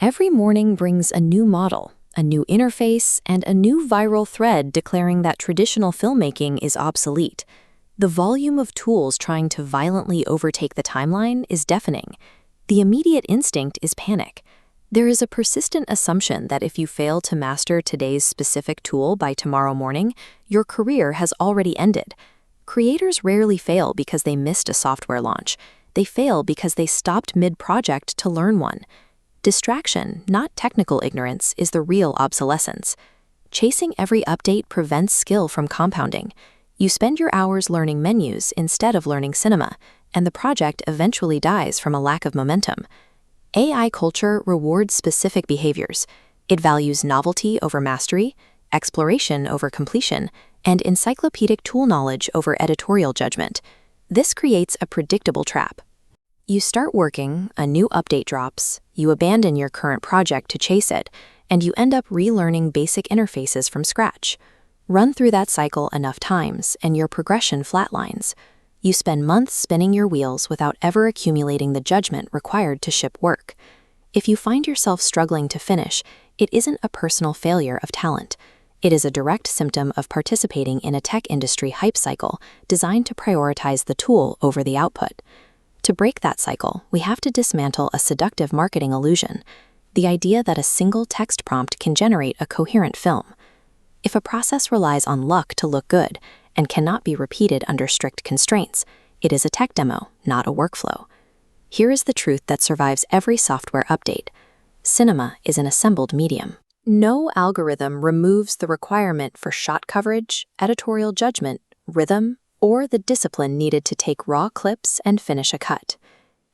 Every morning brings a new model, a new interface, and a new viral thread declaring that traditional filmmaking is obsolete. The volume of tools trying to violently overtake the timeline is deafening. The immediate instinct is panic. There is a persistent assumption that if you fail to master today's specific tool by tomorrow morning, your career has already ended. Creators rarely fail because they missed a software launch. They fail because they stopped mid-project to learn one. Distraction, not technical ignorance, is the real obsolescence. Chasing every update prevents skill from compounding. You spend your hours learning menus instead of learning cinema, and the project eventually dies from a lack of momentum. AI culture rewards specific behaviors. It values novelty over mastery, exploration over completion, and encyclopedic tool knowledge over editorial judgment. This creates a predictable trap. You start working, a new update drops, you abandon your current project to chase it, and you end up relearning basic interfaces from scratch. Run through that cycle enough times, and your progression flatlines. You spend months spinning your wheels without ever accumulating the judgment required to ship work. If you find yourself struggling to finish, it isn't a personal failure of talent. It is a direct symptom of participating in a tech industry hype cycle designed to prioritize the tool over the output. To break that cycle, we have to dismantle a seductive marketing illusion, the idea that a single text prompt can generate a coherent film. If a process relies on luck to look good and cannot be repeated under strict constraints, it is a tech demo, not a workflow. Here is the truth that survives every software update. Cinema is an assembled medium. No algorithm removes the requirement for shot coverage, editorial judgment, rhythm, or the discipline needed to take raw clips and finish a cut.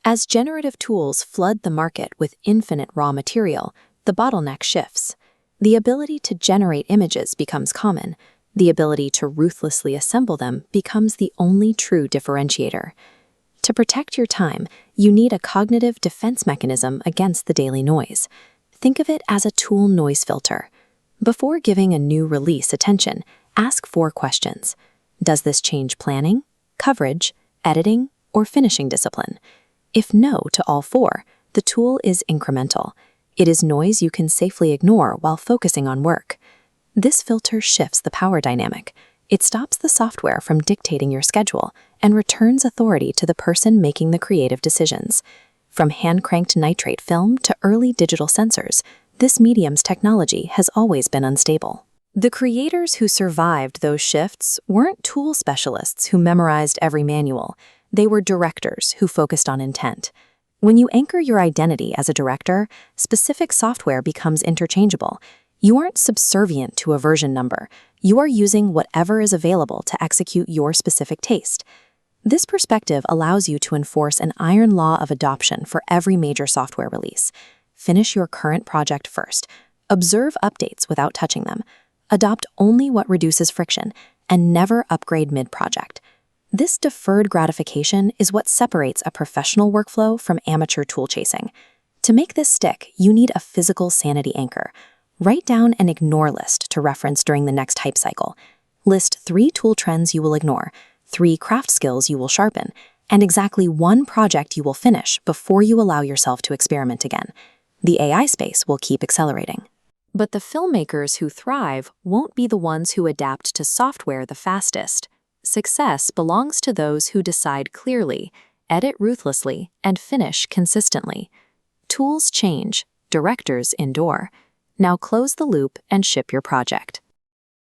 As generative tools flood the market with infinite raw material, the bottleneck shifts. The ability to generate images becomes common. The ability to ruthlessly assemble them becomes the only true differentiator. To protect your time, you need a cognitive defense mechanism against the daily noise. Think of it as a tool noise filter. Before giving a new release attention, ask 4 questions. Does this change planning, coverage, editing, or finishing discipline? If no to all 4, the tool is incremental. It is noise you can safely ignore while focusing on work. This filter shifts the power dynamic. It stops the software from dictating your schedule and returns authority to the person making the creative decisions. From hand-cranked nitrate film to early digital sensors, this medium's technology has always been unstable. The creators who survived those shifts weren't tool specialists who memorized every manual. They were directors who focused on intent. When you anchor your identity as a director, specific software becomes interchangeable. You aren't subservient to a version number. You are using whatever is available to execute your specific taste. This perspective allows you to enforce an iron law of adoption for every major software release. Finish your current project first. Observe updates without touching them. Adopt only what reduces friction, and never upgrade mid-project. This deferred gratification is what separates a professional workflow from amateur tool chasing. To make this stick, you need a physical sanity anchor. Write down an ignore list to reference during the next hype cycle. List 3 tool trends you will ignore, 3 craft skills you will sharpen, and exactly 1 project you will finish before you allow yourself to experiment again. The AI space will keep accelerating. But the filmmakers who thrive won't be the ones who adapt to software the fastest. Success belongs to those who decide clearly, edit ruthlessly, and finish consistently. Tools change, directors endure. Now close the loop and ship your project.